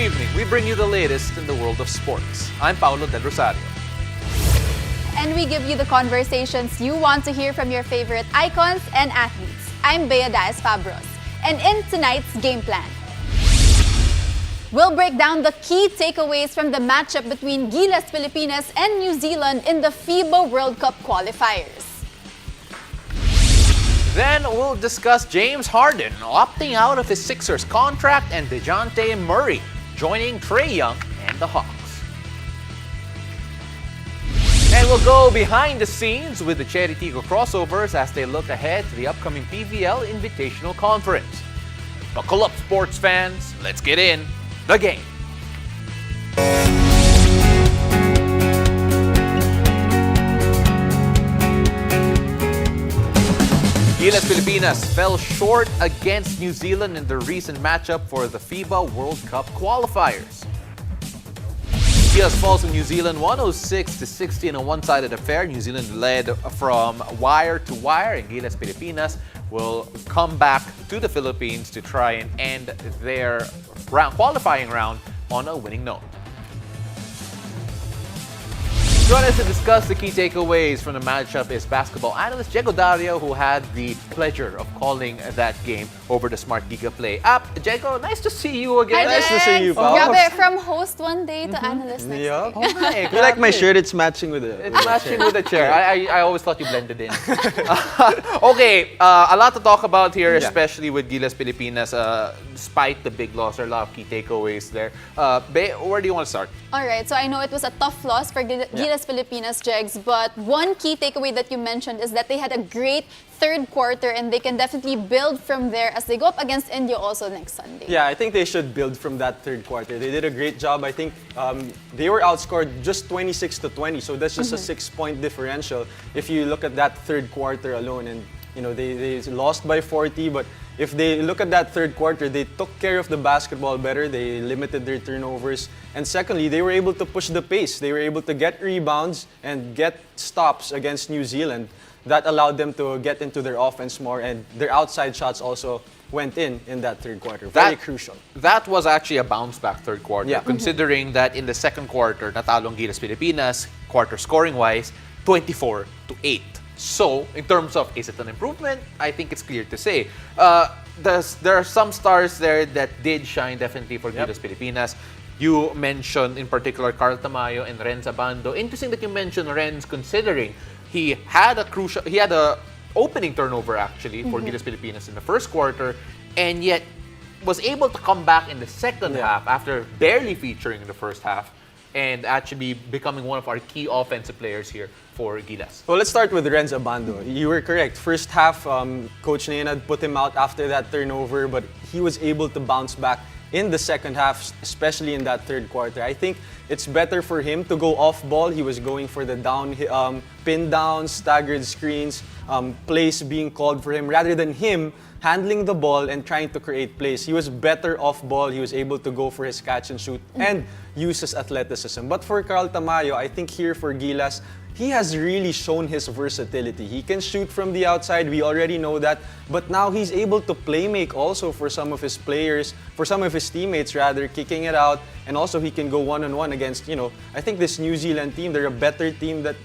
evening, we bring you the latest in the world of sports. I'm Paulo Del Rosario. And we give you the conversations you want to hear from your favorite icons and athletes. I'm Bea Diaz Fabros. And in tonight's game plan, we'll break down the key takeaways from the matchup between Gilas Pilipinas and New Zealand in the FIBA World Cup qualifiers. Then we'll discuss James Harden opting out of his Sixers contract and Dejounte Murray joining Trae and the Hawks. And we'll go behind the scenes with the Chery Tiggo crossovers as they look ahead to the upcoming PVL Invitational Conference. Buckle up, sports fans. Let's get in the game. Gilas Pilipinas fell short against New Zealand in the recent matchup for the FIBA World Cup qualifiers. Gilas falls to New Zealand 106-60 in a one-sided affair. New Zealand led from wire to wire, and Gilas Pilipinas will come back to the Philippines to try and end their qualifying round on a winning note. Joining us to discuss the key takeaways from the matchup is basketball analyst Diego Dario, who had the pleasure of calling that game over the Smart Giga Play app. Diego, nice to see you again. Hi, Nice to see you, Pao. Grabe, from host one day to analyst next Yeah. day. Hi, You like my shirt? It's matching with the. It's matching with the chair. I always thought you blended in. Okay, a lot to talk about here, especially with Gilas Pilipinas. Despite the big loss, there are a lot of key takeaways there. Where do you want to start? All right, so I know it was a tough loss for Gilas Pilipinas, Jegs, but one key takeaway that you mentioned is that they had a great third quarter and they can definitely build from there as they go up against India also next Sunday. Yeah, I think they should build from that third quarter. They did a great job. I think they were outscored just 26-20, so that's just a 6-point differential. If you look at that third quarter alone, and they lost by 40, but if they look at that third quarter, they took care of the basketball better. They limited their turnovers. And secondly, they were able to push the pace. They were able to get rebounds and get stops against New Zealand. That allowed them to get into their offense more, and their outside shots also went in that third quarter. Very crucial. That was actually a bounce-back third quarter, Yeah. considering that in the second quarter, natalong Gilas Pilipinas, quarter scoring-wise, 24-8. So, in terms of, is it an improvement? I think it's clear to say. There are some stars there that did shine definitely for Gilas Pilipinas. You mentioned, in particular, Carl Tamayo and Renz Abando. Interesting that you mentioned Renz, considering he had a opening turnover actually for Gilas Pilipinas in the first quarter, and yet was able to come back in the second half after barely featuring in the first half and actually becoming one of our key offensive players here for Gilas. Well, let's start with Renz Abando. You were correct. First half, Coach Nenad put him out after that turnover, but he was able to bounce back in the second half, especially in that third quarter. I think it's better for him to go off ball. He was going for the pin downs, staggered screens, plays being called for him, rather than him handling the ball and trying to create plays. He was better off ball. He was able to go for his catch and shoot and use his athleticism. But for Carl Tamayo, I think here for Gilas, he has really shown his versatility. He can shoot from the outside, we already know that, but now he's able to play make also for some of his players, for some of his teammates rather, kicking it out, and also he can go one-on-one against, I think this New Zealand team, they're a better team that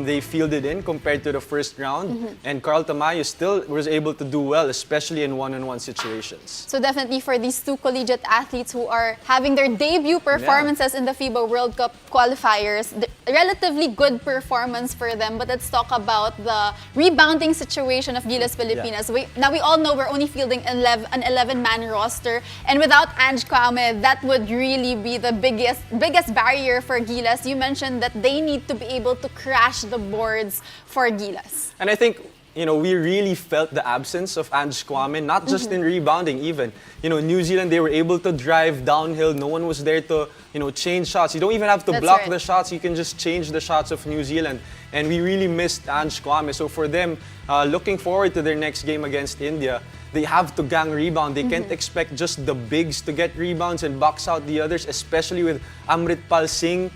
they fielded in compared to the first round, and Carl Tamayo still was able to do well, especially in one-on-one situations. So definitely for these two collegiate athletes who are having their debut performances in the FIBA World Cup qualifiers, relatively good performance for them. But let's talk about the rebounding situation of Gilas Pilipinas. Now we all know we're only fielding an 11-man roster, and without Ange Kwame, that would really be the biggest barrier for Gilas. You mentioned that they need to be able to crash the boards for Gilas. And I think, we really felt the absence of Ange Kwame, not just in rebounding even. New Zealand, they were able to drive downhill. No one was there to, change shots. You don't even have to block the shots. You can just change the shots of New Zealand. And we really missed Ange Kwame. So for them, looking forward to their next game against India, they have to gang rebound. They can't expect just the bigs to get rebounds and box out the others, especially with Amritpal Singh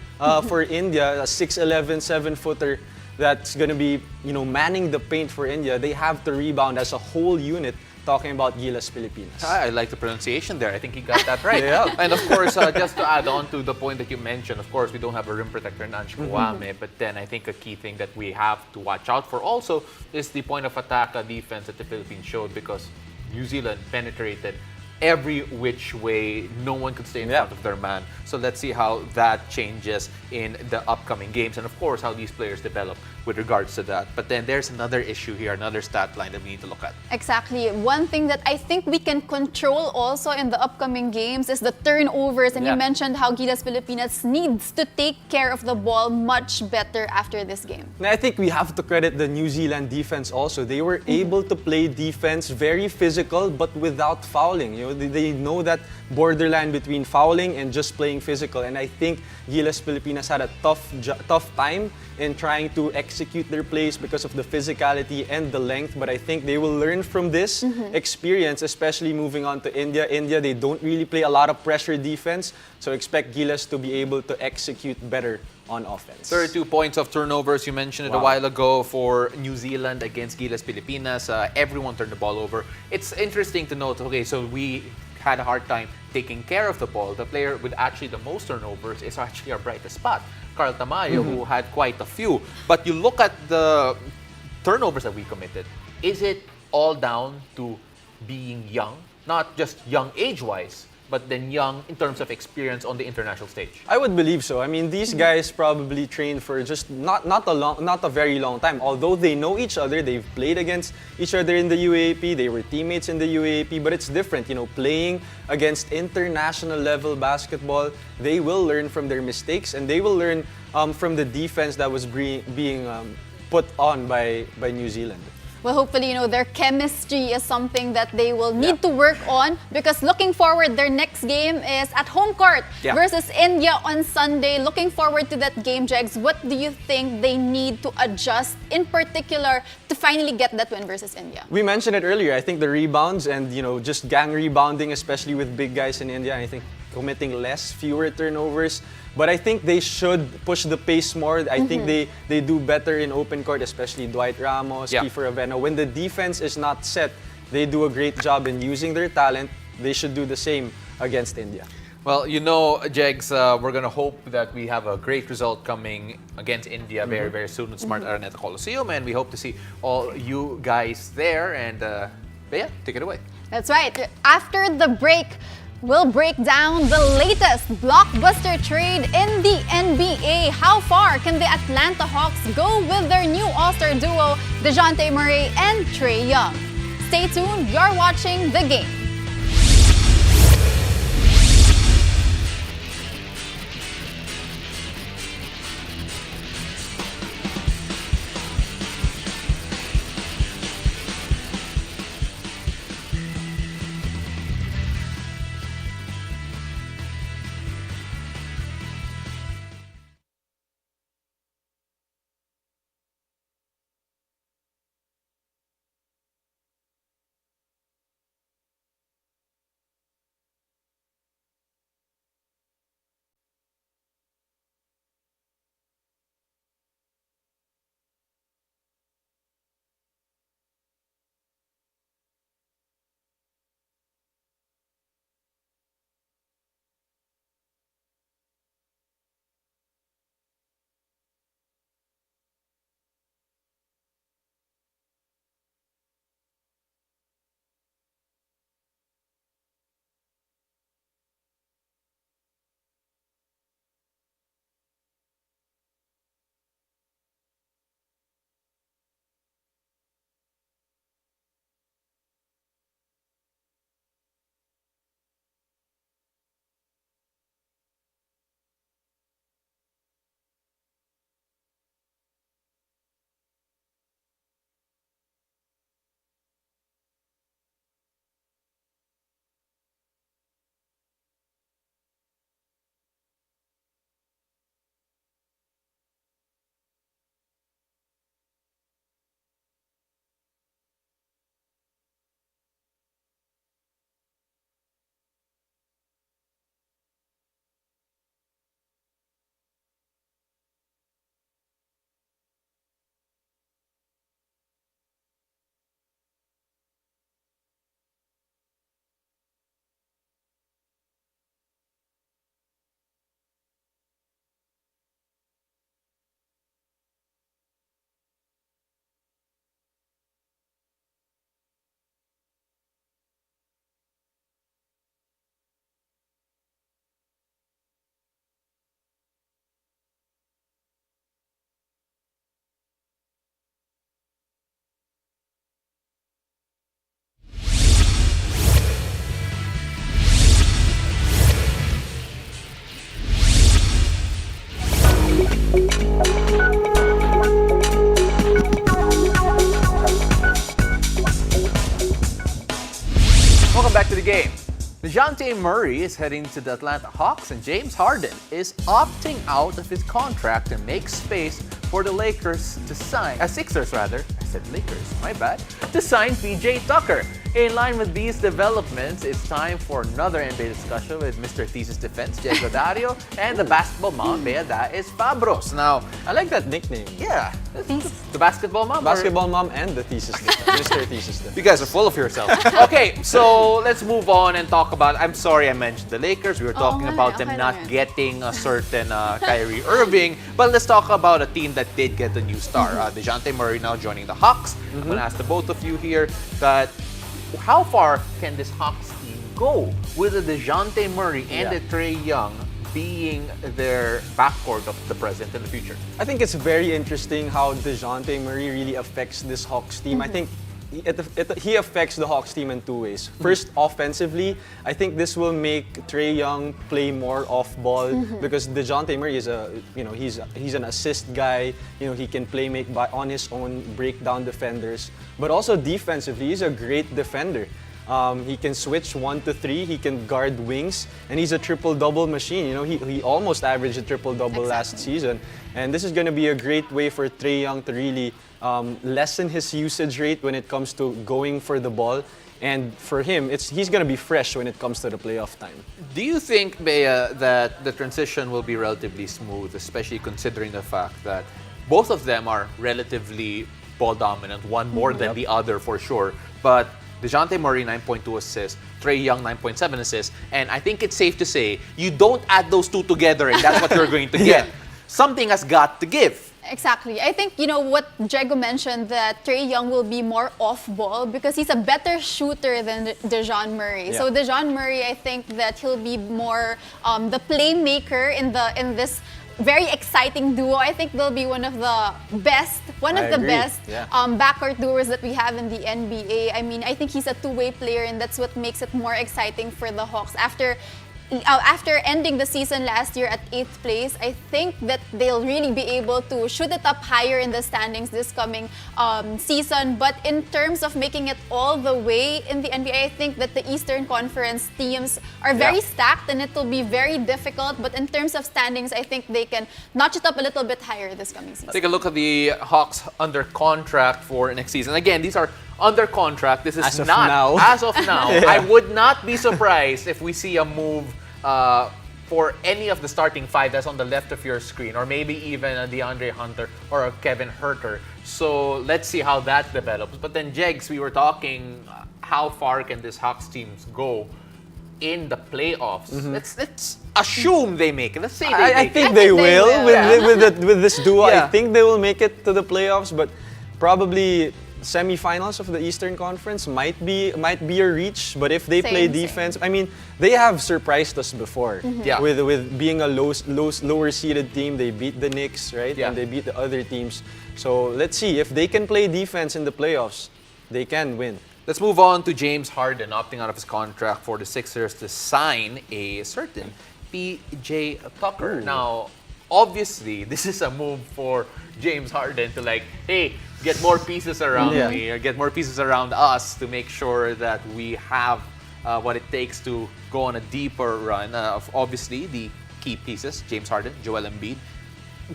for India, a 6'11", 7-footer that's going to be, manning the paint for India. They have to rebound as a whole unit talking about Gilas Pilipinas. I like the pronunciation there. I think he got that right. Yeah. And of course, just to add on to the point that you mentioned, of course, we don't have a rim protector in Ange Kouame, but then I think a key thing that we have to watch out for also is the point of attack defense that the Philippines showed, because New Zealand penetrated every which way. No one could stay in front of their man. So let's see how that changes in the upcoming games, and of course how these players develop with regards to that. But then there's another issue here, another stat line that we need to look at. Exactly. One thing that I think we can control also in the upcoming games is the turnovers. And you mentioned how Gilas Pilipinas needs to take care of the ball much better after this game. And I think we have to credit the New Zealand defense also. They were able to play defense very physical but without fouling. You know, they know that borderline between fouling and just playing physical. And I think Gilas Pilipinas had a tough time in trying to execute their plays because of the physicality and the length. But I think they will learn from this experience, especially moving on to India. India, they don't really play a lot of pressure defense, so expect Gilas to be able to execute better on offense. 32 points of turnovers, you mentioned it a while ago, for New Zealand against Gilas Pilipinas. Everyone turned the ball over. It's interesting to note, okay, so we had a hard time taking care of the ball. The player with actually the most turnovers is actually our brightest spot, Carl Tamayo, who had quite a few. But you look at the turnovers that we committed, is it all down to being young? Not just young age-wise, but then young in terms of experience on the international stage? I would believe so. I mean, these guys probably trained for just not a very long time. Although they know each other, they've played against each other in the UAAP, they were teammates in the UAAP, but it's different. You know, playing against international level basketball, they will learn from their mistakes, and they will learn from the defense that was being put on by New Zealand. Well, hopefully, you know, their chemistry is something that they will need to work on, because looking forward, their next game is at home court versus India on Sunday. Looking forward to that game, Jegs. What do you think they need to adjust in particular to finally get that win versus India? We mentioned it earlier. I think the rebounds and, you know, just gang rebounding, especially with big guys in India. I think committing fewer turnovers. But I think they should push the pace more. I think they do better in open court, especially Dwight Ramos, Kiefer Avena. When the defense is not set, they do a great job in using their talent. They should do the same against India. Well, you know, Jegs, we're going to hope that we have a great result coming against India very, very soon at Smart Araneta Coliseum. And we hope to see all you guys there. And yeah, take it away. That's right. After the break, we'll break down the latest blockbuster trade in the NBA. How far can the Atlanta Hawks go with their new all-star duo, Dejounte Murray and Trae Young? Stay tuned. You're watching The Game. Dejounte Murray is heading to the Atlanta Hawks, and James Harden is opting out of his contract to make space for the Lakers to sign, Sixers rather, I said Lakers, my bad, to sign PJ Tucker. In line with these developments, it's time for another NBA discussion with Mr. Thesis Defense, Diego Dario, and the basketball mom, Bea Daes Fabros. Now, I like that nickname. yeah, the basketball mom? Basketball mom and the thesis defense. Mr. Thesis defense. You guys are full of yourselves. Okay, so let's move on and talk about. I'm sorry I mentioned the Lakers. We were talking about them okay not lang yan. getting a certain Kyrie Irving. But let's talk about a team that did get a new star. Dejounte Murray now joining the Hawks. I'm going to ask the both of you here that how far can this Hawks team go with a Dejounte Murray and a Trae Young being their backcourt of the present and the future? I think it's very interesting how Dejounte Murray really affects this Hawks team. I think he affects the Hawks team in two ways. First, offensively, I think this will make Trae Young play more off ball because Dejounte Murray is he's an assist guy. He can make on his own, break down defenders. But also defensively, he's a great defender. He can switch 1 to 3. He can guard wings, and he's a triple-double machine. He almost averaged a triple-double last season, and this is going to be a great way for Trae Young to really lessen his usage rate when it comes to going for the ball. And for him, he's going to be fresh when it comes to the playoff time. Do you think, Bea, that the transition will be relatively smooth, especially considering the fact that both of them are relatively ball dominant, one more than the other for sure, but Dejounte Murray, 9.2 assists. Trae Young, 9.7 assists. And I think it's safe to say, you don't add those two together and that's what you're going to get. Something has got to give. Exactly. I think, what Diego mentioned, that Trae Young will be more off-ball because he's a better shooter than Dejounte Murray. Yeah. So Dejounte Murray, I think that he'll be more the playmaker in this very exciting duo. I think they'll be one of the best backcourt duos that we have in the NBA. I mean, I think he's a two-way player, and that's what makes it more exciting for the Hawks. After ending the season last year at 8th place, I think that they'll really be able to shoot it up higher in the standings this coming season. But in terms of making it all the way in the NBA, I think that the Eastern Conference teams are very stacked and it will be very difficult. But in terms of standings, I think they can notch it up a little bit higher this coming season. Take a look at the Hawks under contract for next season. Again, these are under contract. This is as of not now. As of now. I would not be surprised if we see a move for any of the starting five that's on the left of your screen, or maybe even a DeAndre Hunter or a Kevin Huerter. So let's see how that develops. But then, Jegs, we were talking how far can this Hawks teams go in the playoffs? Let's assume they make it. Let's say I think they will. With this duo. I think they will make it to the playoffs, but probably semifinals of the Eastern Conference might be a reach, but if they play defense, I mean, they have surprised us before. With being a lower seeded team, they beat the Knicks, right? And they beat the other teams. So let's see if they can play defense in the playoffs, they can win. Let's move on to James Harden opting out of his contract for the Sixers to sign a certain PJ Tucker. Now, obviously, this is a move for James Harden to hey, get more pieces around me, or get more pieces around us to make sure that we have what it takes to go on a deeper run. Obviously, the key pieces, James Harden, Joel Embiid.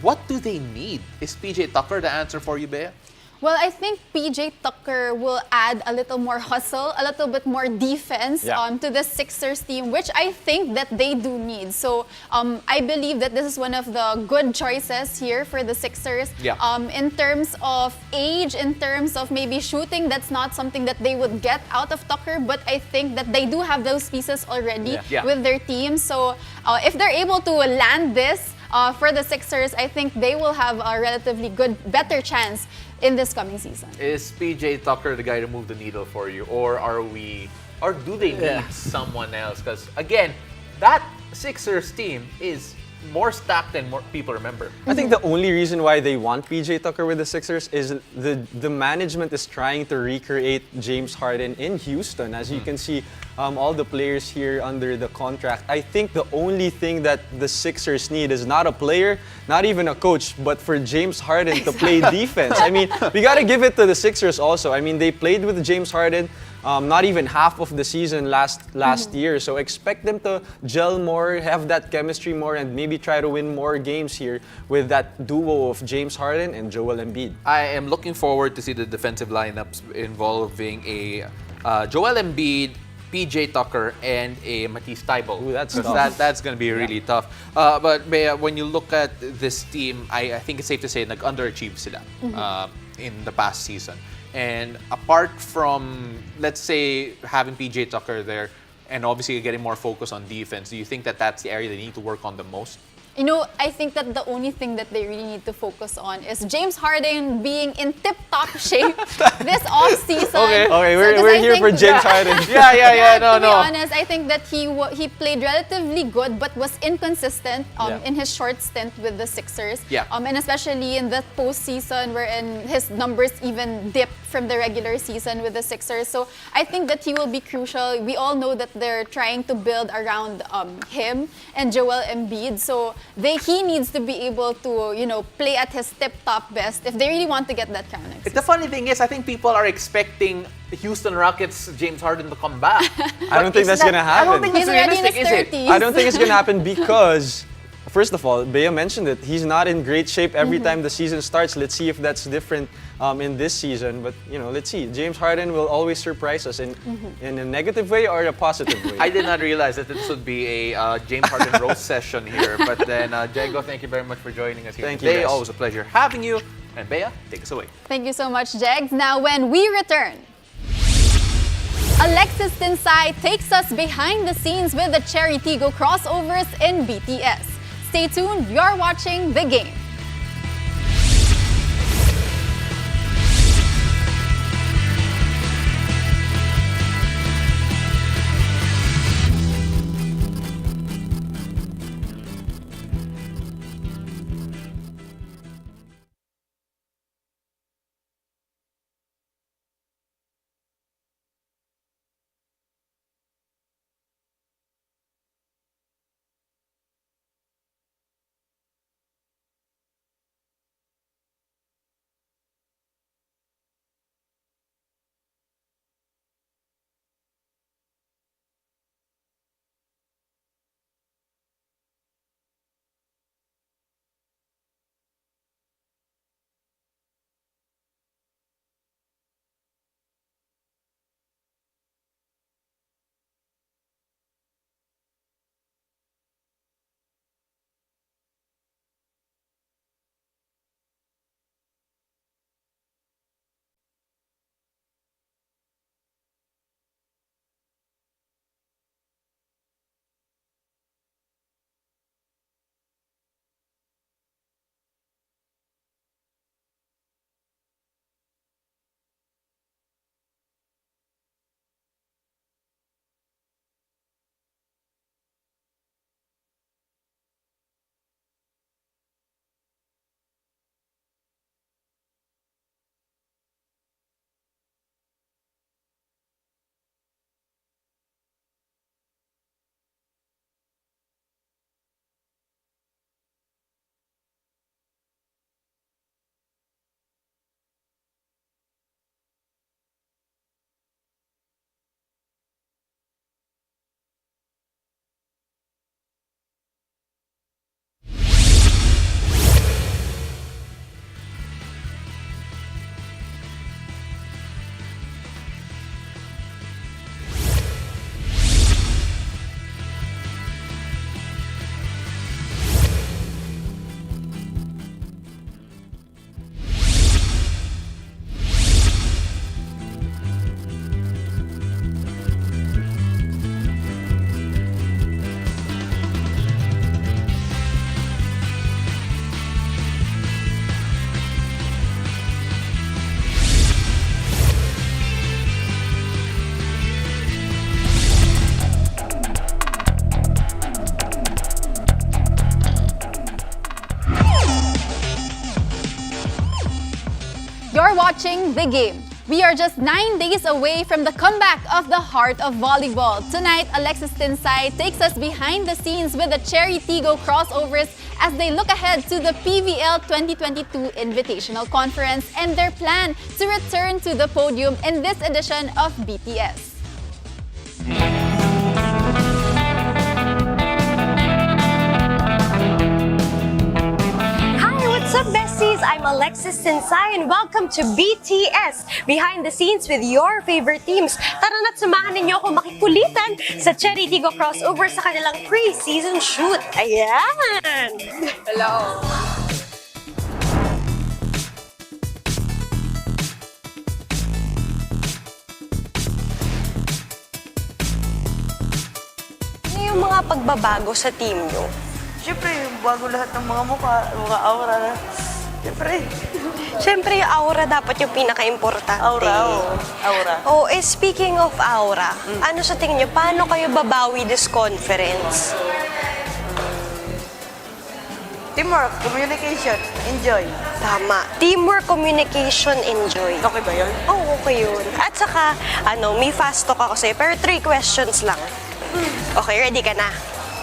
What do they need? Is PJ Tucker the answer for you, Bea? Well, I think PJ Tucker will add a little more hustle, a little bit more defense to the Sixers team, which I think that they do need. So I believe that this is one of the good choices here for the Sixers. In terms of age, in terms of maybe shooting, that's not something that they would get out of Tucker, but I think that they do have those pieces already with their team. So if they're able to land this for the Sixers, I think they will have a relatively better chance in this coming season. Is PJ Tucker the guy to move the needle for you, or do they need someone else? Because again, that Sixers team is more stacked than more people remember. I think the only reason why they want PJ Tucker with the Sixers is the management is trying to recreate James Harden in Houston. As you can see, all the players here under the contract. I think the only thing that the Sixers need is not a player, not even a coach, but for James Harden to play defense. I mean, we got to give it to the Sixers also. I mean, they played with James Harden not even half of the season last year. So expect them to gel more, have that chemistry more, and maybe try to win more games here with that duo of James Harden and Joel Embiid. I am looking forward to see the defensive lineups involving a Joel Embiid, PJ Tucker, and a Matisse Thybulle. Ooh, that's 'Cause tough. that's going to be really tough. But Bea, when you look at this team, I think it's safe to say nag-underachieve sila in the past season. And apart from, let's say, having PJ Tucker there and obviously getting more focus on defense, do you think that that's the area they need to work on the most? You know, I think that the only thing that they really need to focus on is James Harden being in tip-top shape this off-season. Okay, So, we're 'cause I here for think- James Harden. To be honest, I think that he played relatively good but was inconsistent in his short stint with the Sixers. Yeah. And especially in the postseason wherein his numbers even dipped from the regular season with the Sixers. So I think that he will be crucial. We all know that they're trying to build around him and Joel Embiid. So he needs to be able to, play at his tip-top best if they really want to get that crown next The funny thing is, I think people are expecting Houston Rockets James Harden to come back. I don't think that's gonna I don't happen. think He's it's already in realistic, his is it? 30s. I don't think it's gonna happen because, first of all, Bea mentioned it. He's not in great shape every time the season starts. Let's see if that's different in this season. But let's see. James Harden will always surprise us in a negative way or a positive way. I did not realize that this would be a James Harden roast session here. But then, Diego, thank you very much for joining us here Thank you, today. guys. Always a pleasure having you. And Bea, take us away. Thank you so much, Jegs. Now, when we return, Alexis Tinsay takes us behind the scenes with the Chery Tiggo crossovers in BTS. Stay tuned, you're watching The Game. You're watching The Game. We are just 9 days away from the comeback of the heart of volleyball. Tonight, Alexis Tinsay takes us behind the scenes with the Chery Tiggo crossovers as they look ahead to the PVL 2022 Invitational Conference and their plan to return to the podium in this edition of BTS. What's up, besties? I'm Alexis Tinsay and welcome to BTS, Behind the Scenes with your favorite teams. Tara na't samahan ninyo ako makikulitan sa Chery Tiggo crossover sa kanilang pre-season shoot. Ayan! Hello! Ano yung mga pagbabago sa team nyo? Siyempre, bago lahat ng mga mukha, mga aura na. Siyempre, yung aura dapat yung pinaka-importante. Aura, oo. Aura. Oh, speaking of aura, ano sa tingin nyo, paano kayo babawi this conference? Teamwork, communication, enjoy. Tama. Teamwork, communication, enjoy. Okay ba yun? Oh, okay yun. At saka, may fast talk ako sa'yo, pero 3 questions lang. Okay, ready ka na?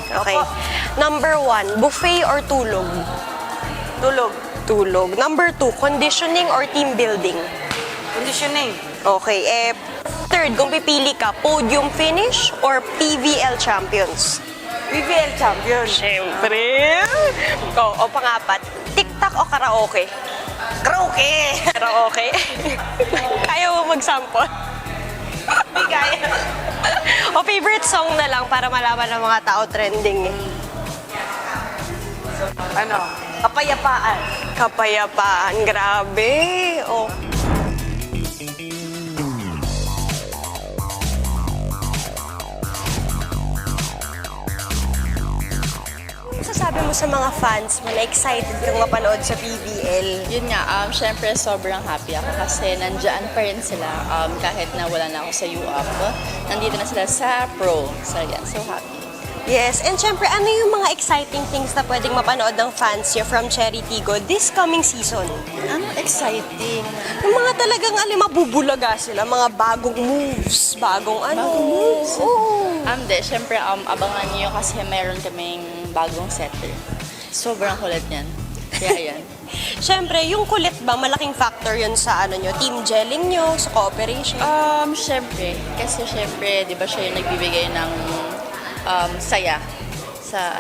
Okay. Opo. Number 1, buffet or tulog? Tulog. Tulog. Number 2, conditioning or team building? Conditioning. Okay, third, kung pipili ka, podium finish or PVL champions? PVL champion. Siyempre! O pangapat, TikTok o karaoke? Karaoke! Karaoke? Ayaw mo mag-sample? Hindi kaya. O favorite song na lang para malaman ng mga tao trending eh. Ano? Kapayapaan. Kapayapaan, grabe. Oh. Sabi mo sa mga fans mo na excited kang mapanood sa PBL? Yun nga, syempre sobrang happy ako kasi nandyan pa rin sila kahit na wala na ako sa UP. Nandito na sila sa pro. So yeah, so happy. Yes, and syempre, ano yung mga exciting things na pwedeng mapanood ng fans niyo from Chery Tiggo this coming season? Ano exciting? Yung mga talagang mabubulaga sila, mga bagong moves, bagong moves? Oo. Syempre, abangan niyo kasi meron kaming bagong setter. Sobrang kulit niyan. Kaya yan. Syempre, yung kulit ba, malaking factor yun sa nyo, team gelling nyo, sa cooperation? Syempre. Kasi syempre, di ba siya yung nagbibigay ng saya sa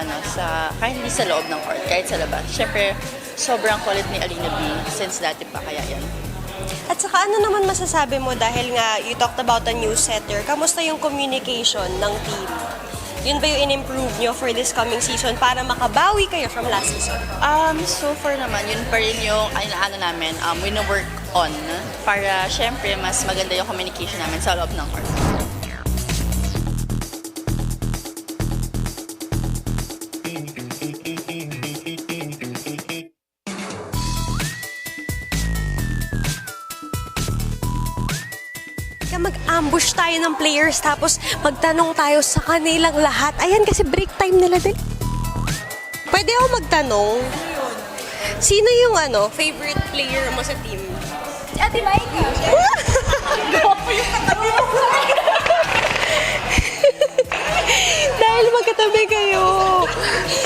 kahit hindi sa loob ng court, kahit sa labas. Syempre, sobrang kulit ni Alina B since dati pa kaya yan. At saka ano naman masasabi mo dahil nga you talked about a new setter, kamusta yung communication ng team? Yun ba yung in-improve nyo for this coming season para makabawi kayo from last season? So far naman, yun pa rin yung ano namin, wino-work on para syempre mas maganda yung communication namin sa loob ng court. Mag-ambush tayo ng players tapos magtanong tayo sa kanilang lahat. Ayan kasi break time nila din. Pwede ako magtanong? Sino yung favorite player mo sa team? Si Ate Maika. Dahil magkatabi kayo.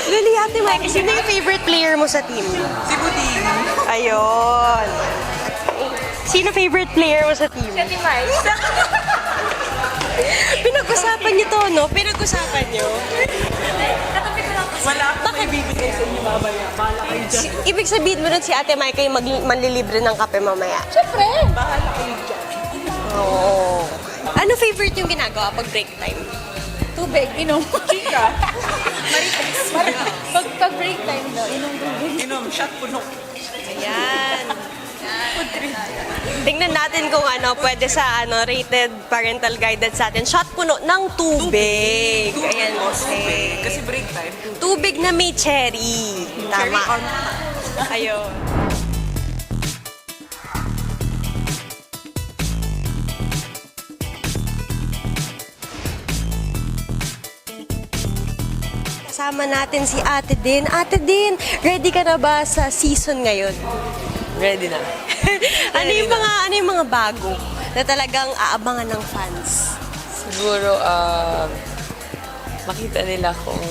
Dali, Ate Maika, sino yung favorite player mo sa team? Si Buding. Ayun. Sino favorite player mo sa team? Si Ate Maika. Pinag-usapan niyo to, no? Pinag-usapan niyo. Wala akong may bibigay sa inyo mamaya. Bahala kayo dyan. Ibig sabihin mo nun si Ate Maika yung manlilibre ng kape mamaya. Siyempre! Bahala kayo dyan. Oo. Ano favorite yung ginagawa pag break time? Tubig, inom. Chika. Pag break time daw, inom tubig. Inom, shot puno. Ayan. Tingnan natin kung pwede sa rated parental guidance sa atin. Shot puno ng tubig. Ayan. Okay. Kasi break time. Tubig na may cherry. Tama. Ayun. Kasama natin si Ate Din. Ate Din, ready ka na ba sa season ngayon? Ready na. Ano yung mga bago na talagang aabangan ng fans? Siguro, makita nila kung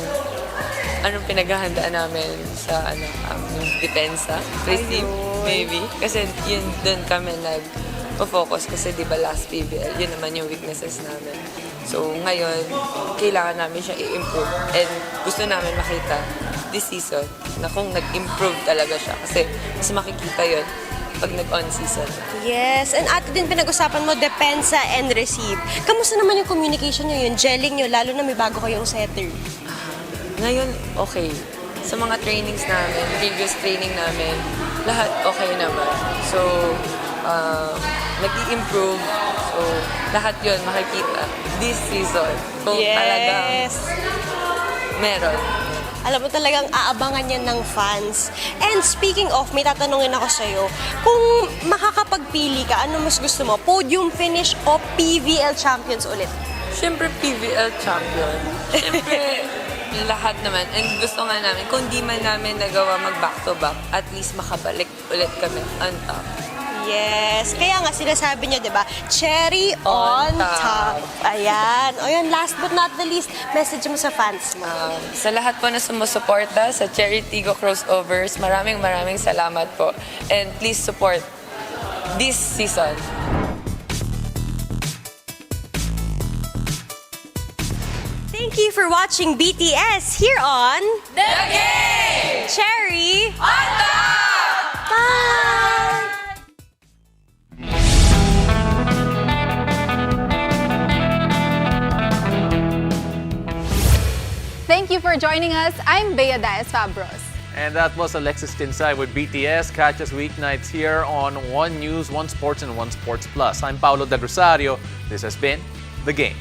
anong pinaghahandaan namin sa yung depensa, receive, maybe. Kasi yun doon kami nag-focus kasi di ba last PBL, yun naman yung weaknesses namin. So ngayon, kailangan namin siya i-improve and gusto namin makita this season na kung nag-improve talaga siya kasi mas makikita yun pag nag-on season. Yes, and ate din pinag-usapan mo, depensa and receive. Kamusta naman yung communication nyo, yung gelling nyo, lalo na may bago kayong setter? Ngayon, okay. Sa mga trainings namin, previous training namin, lahat okay naman. So, nag-i-improve. So, lahat yun makikita this season. Kung talagang meron. Alam mo talagang aabangan yan ng fans. And speaking of, may tatanungin ako sa'yo, kung makakapagpili ka, ano mas gusto mo? Podium finish o PVL champions ulit? Siyempre, PVL champion. Siyempre, lahat naman. And gusto nga namin, kung di man namin nagawa mag-back-to-back, at least makabalik ulit kami on top. Yes. Kaya nga sinasabi niyo, di ba? Cherry on top. Ayan. O yun, last but not the least, message mo sa fans mo. Sa lahat po na sumusuporta sa Chery Tiggo crossovers, maraming salamat po. And please support this season. Thank you for watching BTS here on The Game! Cherry On top! Bye! Thank you for joining us. I'm Bea Diaz-Fabros. And that was Alexis Tinsay with BTS. Catch us weeknights here on One News, One Sports, and One Sports Plus. I'm Paolo Del Rosario. This has been The Game.